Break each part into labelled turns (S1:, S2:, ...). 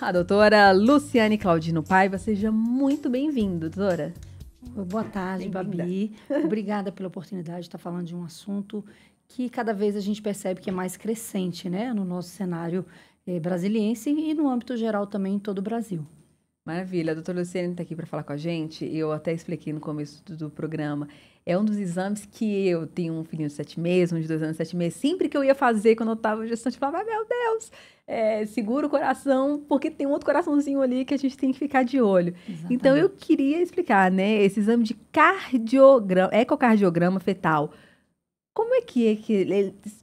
S1: A doutora Luciane Claudino Paiva. Seja muito bem-vinda, doutora.
S2: Boa tarde, Babi. Obrigada pela oportunidade de estar falando de um assunto que cada vez a gente percebe que é mais crescente, né, no nosso cenário brasiliense e no âmbito geral também em todo o Brasil.
S1: Maravilha. A doutora Luciane está aqui para falar com a gente. Eu até expliquei no começo do programa. É um dos exames que eu tenho um filhinho de 7 meses, um de 2 anos e 7 meses. Sempre que eu ia fazer, quando eu estava gestante, eu falava, meu Deus, segura o coração, porque tem um outro coraçãozinho ali que a gente tem que ficar de olho.
S2: Exatamente.
S1: Então, eu queria explicar, né, esse exame de cardiograma, ecocardiograma fetal. Como é que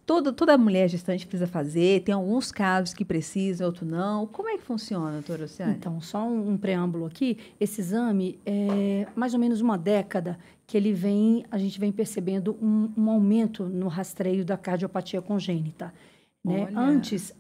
S1: toda mulher gestante precisa fazer? Tem alguns casos que precisam, outros não. Como é que funciona, doutora Luciane?
S2: Então, só um preâmbulo aqui. Esse exame é mais ou menos uma década que a gente vem percebendo um aumento no rastreio da cardiopatia congênita. Né? Antes,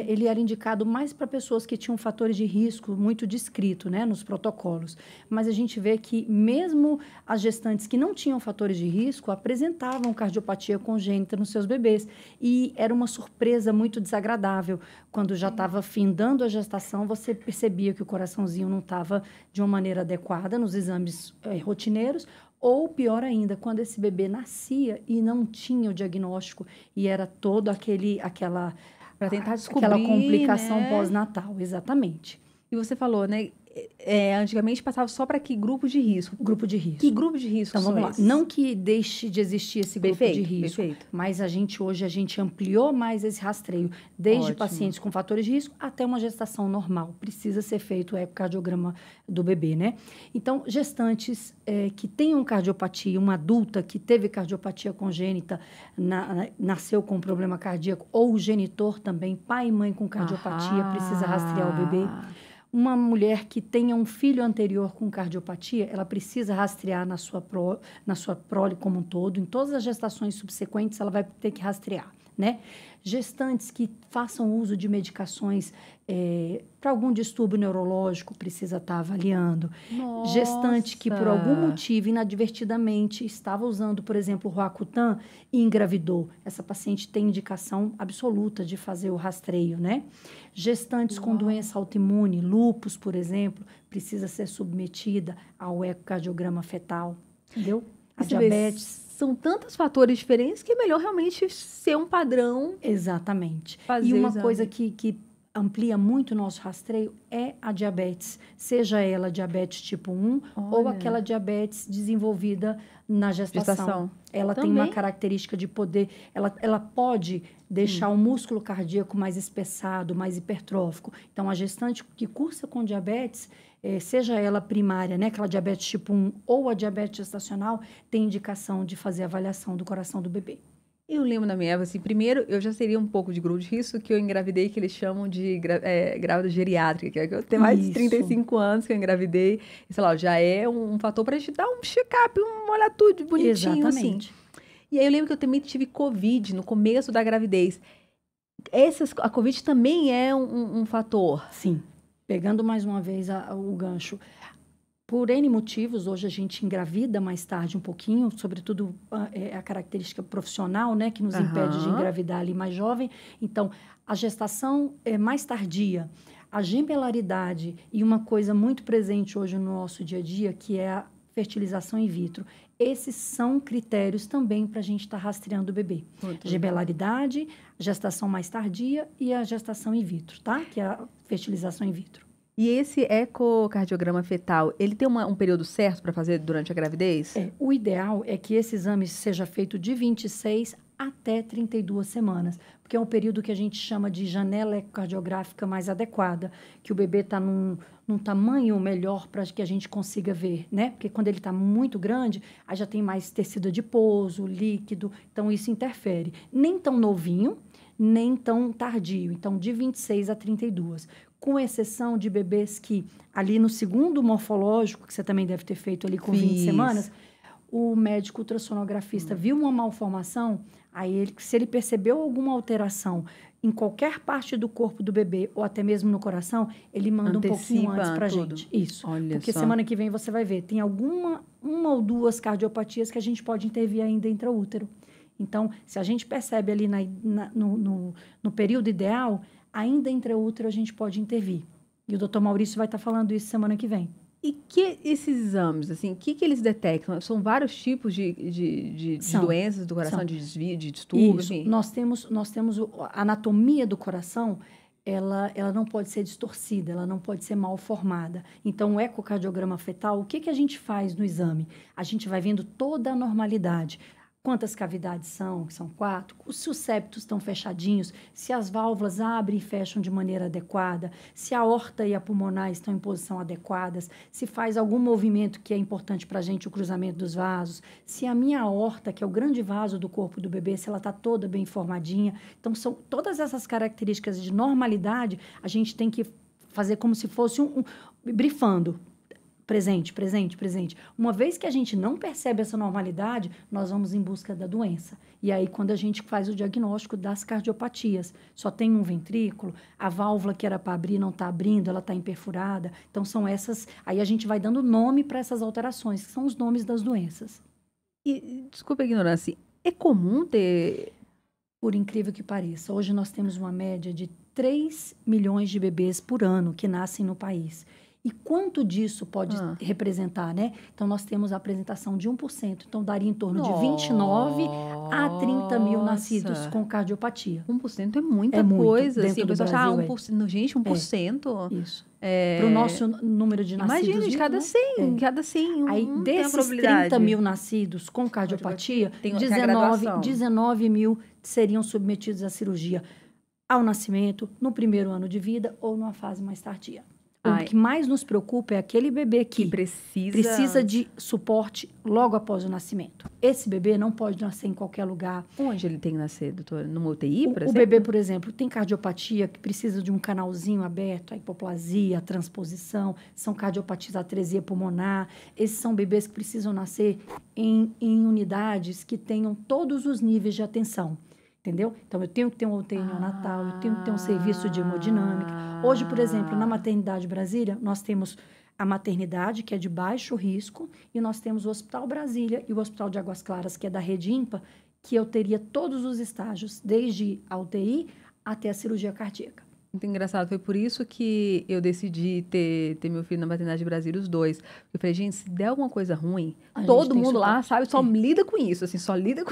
S2: ele era indicado mais para pessoas que tinham fatores de risco muito descrito, né, nos protocolos. Mas a gente vê que mesmo as gestantes que não tinham fatores de risco apresentavam cardiopatia congênita nos seus bebês. E era uma surpresa muito desagradável. Quando já estava findando a gestação, você percebia que o coraçãozinho não estava de uma maneira adequada nos exames rotineiros. Ou, pior ainda, quando esse bebê nascia e não tinha o diagnóstico e era todo aquela
S1: para tentar descobrir,
S2: aquela complicação,
S1: né,
S2: pós-natal, exatamente.
S1: E você falou, né, antigamente passava só para que grupo de risco?
S2: Grupo de risco.
S1: Que grupo de risco?
S2: Então, vamos lá. Não que deixe de existir esse grupo de risco, mas hoje a gente ampliou mais esse rastreio, desde pacientes com fatores de risco até uma gestação normal. Precisa ser feito o ecocardiograma do bebê, né? Então, gestantes que tenham cardiopatia, uma adulta que teve cardiopatia congênita, nasceu com problema cardíaco, ou o genitor também, pai e mãe com cardiopatia, precisa rastrear o bebê. Uma mulher que tenha um filho anterior com cardiopatia, ela precisa rastrear na sua prole como um todo. Em todas as gestações subsequentes, ela vai ter que rastrear, né? Gestantes que façam uso de medicações para algum distúrbio neurológico, precisa estar avaliando.
S1: Nossa.
S2: Gestante que, por algum motivo, inadvertidamente, estava usando, por exemplo, o Roacutan e engravidou. Essa paciente tem indicação absoluta de fazer o rastreio, né? Gestantes com doença autoimune, lúpus, por exemplo, precisa ser submetida ao ecocardiograma fetal, entendeu? A diabetes.
S1: São tantos fatores diferentes que é melhor realmente ser um padrão.
S2: Exatamente. E uma coisa que amplia muito o nosso rastreio é a diabetes, seja ela diabetes tipo 1 ou aquela diabetes desenvolvida na gestação. Ela também tem uma característica de poder, ela pode deixar o músculo cardíaco mais espessado, mais hipertrófico. Então, a gestante que cursa com diabetes, seja ela primária, né, aquela diabetes tipo 1 ou a diabetes gestacional, tem indicação de fazer avaliação do coração do bebê.
S1: Eu lembro na minha época, assim, primeiro eu já seria um pouco de grupo de risco, que eu engravidei, que eles chamam de grávida geriátrica, que eu tenho mais de 35 anos que eu engravidei, e sei lá, já é um fator pra gente dar um check-up, olhar tudo bonitinho,
S2: exatamente.
S1: Assim. E aí eu lembro que eu também tive Covid no começo da gravidez. A Covid também é um fator?
S2: Sim. Pegando mais uma vez o gancho. Por N motivos, hoje a gente engravida mais tarde um pouquinho, sobretudo a característica profissional, né, que nos impede de engravidar ali mais jovem. Então, a gestação é mais tardia, a gemelaridade e uma coisa muito presente hoje no nosso dia a dia, que é a fertilização in vitro. Esses são critérios também para a gente estar rastreando o bebê. Gemelaridade, gestação mais tardia e a gestação in vitro, tá? Que é a fertilização in vitro.
S1: E esse ecocardiograma fetal, ele tem um período certo para fazer durante a gravidez?
S2: O ideal é que esse exame seja feito de 26 até 32 semanas, porque é um período que a gente chama de janela ecocardiográfica mais adequada, que o bebê está num tamanho melhor para que a gente consiga ver, né? Porque quando ele está muito grande, aí já tem mais tecido adiposo, líquido, então isso interfere. Nem tão novinho, nem tão tardio, então de 26 a 32. Com exceção de bebês que, ali no segundo morfológico, que você também deve ter feito ali com 20 semanas, o médico ultrassonografista viu uma malformação, aí se ele percebeu alguma alteração em qualquer parte do corpo do bebê, ou até mesmo no coração, ele manda um pouquinho antes pra gente. Isso. Porque semana que vem você vai ver, tem uma ou duas cardiopatias que a gente pode intervir ainda intraútero. Então, se a gente percebe ali no período ideal, ainda intraútero a gente pode intervir. E o doutor Maurício vai estar falando isso semana que vem.
S1: E que esses exames, assim, o que eles detectam? São vários tipos de doenças do coração, de desvio, de distúrbio,
S2: Isso.
S1: enfim?
S2: Nós temos a anatomia do coração, ela não pode ser distorcida, ela não pode ser mal formada. Então, o ecocardiograma fetal, o que a gente faz no exame? A gente vai vendo toda a normalidade. Quantas cavidades são? São 4. Se os septos estão fechadinhos, se as válvulas abrem e fecham de maneira adequada, se a aorta e a pulmonar estão em posição adequadas, se faz algum movimento que é importante para a gente, o cruzamento dos vasos, se a minha aorta, que é o grande vaso do corpo do bebê, se ela está toda bem formadinha. Então, são todas essas características de normalidade, a gente tem que fazer como se fosse brifando. Presente, presente, presente. Uma vez que a gente não percebe essa normalidade, nós vamos em busca da doença. E aí, quando a gente faz o diagnóstico das cardiopatias, só tem um ventrículo, a válvula que era para abrir não está abrindo, ela está imperfurada. Então, são essas... Aí a gente vai dando nome para essas alterações, que são os nomes das doenças.
S1: E, desculpa a ignorância, é comum ter...
S2: Por incrível que pareça, hoje nós temos uma média de 3 milhões de bebês por ano que nascem no país. E quanto disso pode representar, né? Então, nós temos a apresentação de 1%. Então, daria em torno de 29 a 30 mil nascidos com cardiopatia.
S1: 1% é muita coisa. Assim, a pessoa acha, 1%. Gente, 1%.
S2: Isso. Para o nosso número de nascidos.
S1: Imagina, de cada 100. Cada 100.
S2: Aí, desses 30 mil nascidos com cardiopatia, 19 mil seriam submetidos à cirurgia ao nascimento, no primeiro ano de vida ou numa fase mais tardia. O que mais nos preocupa é aquele bebê que precisa de suporte logo após o nascimento. Esse bebê não pode nascer em qualquer lugar.
S1: Onde ele tem que nascer, doutora? Numa UTI, por exemplo?
S2: O bebê, por exemplo, tem cardiopatia que precisa de um canalzinho aberto, a hipoplasia, a transposição, são cardiopatias, a atresia pulmonar. Esses são bebês que precisam nascer em unidades que tenham todos os níveis de atenção. Entendeu? Então, eu tenho que ter um UTI neonatal, eu tenho que ter um serviço de hemodinâmica. Hoje, por exemplo, na Maternidade Brasília, nós temos a maternidade, que é de baixo risco, e nós temos o Hospital Brasília e o Hospital de Águas Claras, que é da Rede IMPA, que eu teria todos os estágios, desde a UTI até a cirurgia cardíaca.
S1: Muito engraçado, foi por isso que eu decidi ter meu filho na Maternidade Brasília, os dois. Eu falei, gente, se der alguma coisa ruim, todo mundo lá, sabe, só lida com isso, assim, só lida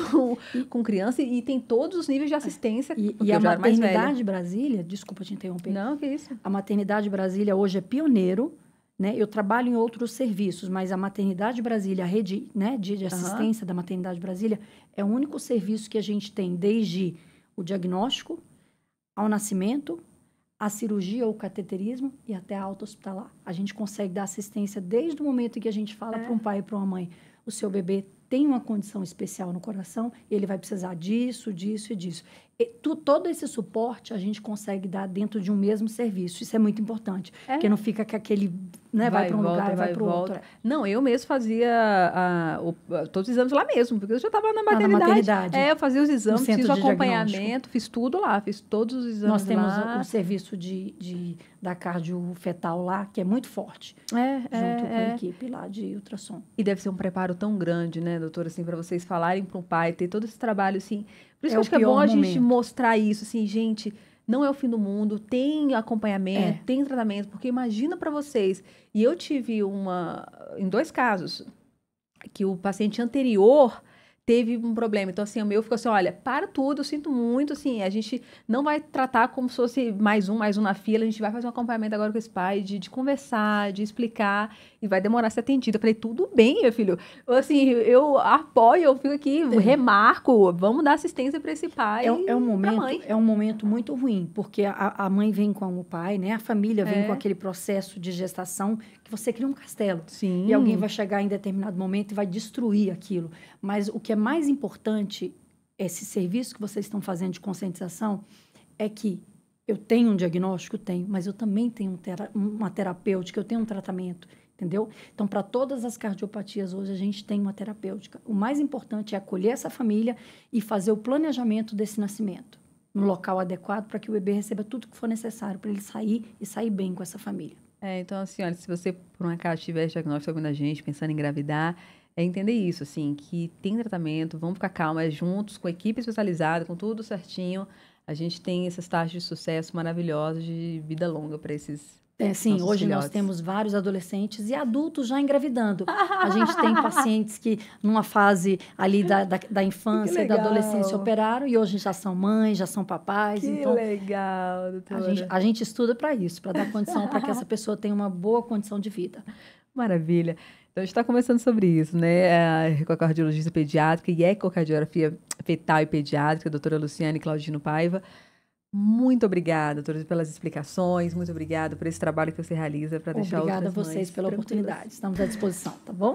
S1: com criança e tem todos os níveis de assistência.
S2: E a Maternidade Brasília, desculpa te interromper.
S1: Não, que isso.
S2: A Maternidade Brasília hoje é pioneiro, né? Eu trabalho em outros serviços, mas a Maternidade Brasília, a rede, né, de assistência da Maternidade Brasília, é o único serviço que a gente tem desde o diagnóstico ao nascimento, a cirurgia ou o cateterismo e até a alta hospitalar. A gente consegue dar assistência desde o momento em que a gente fala para um pai e para uma mãe, o seu bebê tem uma condição especial no coração, ele vai precisar disso, disso e disso. Todo esse suporte a gente consegue dar dentro de um mesmo serviço. Isso é muito importante, porque não fica que aquele vai para um lugar e vai para o outro.
S1: Não, eu mesmo fazia todos os exames lá mesmo, porque eu já estava na maternidade. Eu fazia os exames, fiz o acompanhamento, fiz tudo lá, fiz todos os exames lá.
S2: Nós temos o serviço da cardiofetal lá, que é muito forte, junto com a equipe lá de ultrassom.
S1: E deve ser um preparo tão grande, né, doutora, assim, para vocês falarem para um pai, ter todo esse trabalho, assim. Por isso que eu acho que é bom a gente mostrar isso, assim, gente, não é o fim do mundo, tem acompanhamento, tem tratamento, porque imagina para vocês. E eu tive em 2 casos, que o paciente anterior teve um problema. Então, assim, o meu ficou assim, olha, para tudo, eu sinto muito, assim, a gente não vai tratar como se fosse mais um na fila, a gente vai fazer um acompanhamento agora com esse pai, de conversar, de explicar, e vai demorar a ser atendido. Eu falei, tudo bem, meu filho. Assim, eu apoio, eu fico aqui, remarco, vamos dar assistência para esse pai
S2: é um momento muito ruim, porque a mãe vem com o pai, né? A família vem com aquele processo de gestação que você cria um castelo.
S1: Sim.
S2: E alguém vai chegar em determinado momento e vai destruir aquilo. Mas o que é mais importante, esse serviço que vocês estão fazendo de conscientização, é que eu tenho um diagnóstico, mas eu também tenho uma terapêutica, eu tenho um tratamento, entendeu? Então, para todas as cardiopatias hoje, a gente tem uma terapêutica. O mais importante é acolher essa família e fazer o planejamento desse nascimento no local adequado para que o bebê receba tudo que for necessário para ele sair bem com essa família.
S1: Então, assim, olha, se você, por um acaso, tiver diagnóstico ouvindo a gente, pensando em engravidar, entender isso, assim, que tem tratamento, vamos ficar calmas juntos, com a equipe especializada, com tudo certinho. A gente tem essas taxas de sucesso maravilhosas de vida longa para esses
S2: Sim,
S1: nossos
S2: hoje nós
S1: filhotes.
S2: temos vários adolescentes e adultos já engravidando. A gente tem pacientes que, numa fase ali da infância e da adolescência,
S1: legal.
S2: operaram e hoje já são mães, já são papais.
S1: Que
S2: Então,
S1: legal, doutora.
S2: a gente estuda para isso, para dar condição para que essa pessoa tenha uma boa condição de vida.
S1: Maravilha. Então, a gente está conversando sobre isso, né? A ecocardiologista pediátrica e ecocardiografia fetal e pediátrica, a doutora Luciane Claudino Paiva. Muito obrigada, doutora, pelas explicações. Muito obrigada por esse trabalho que você realiza para deixar
S2: Obrigada a
S1: outras
S2: vocês
S1: mães
S2: pela
S1: tranquilas.
S2: oportunidade. Estamos à disposição, tá bom?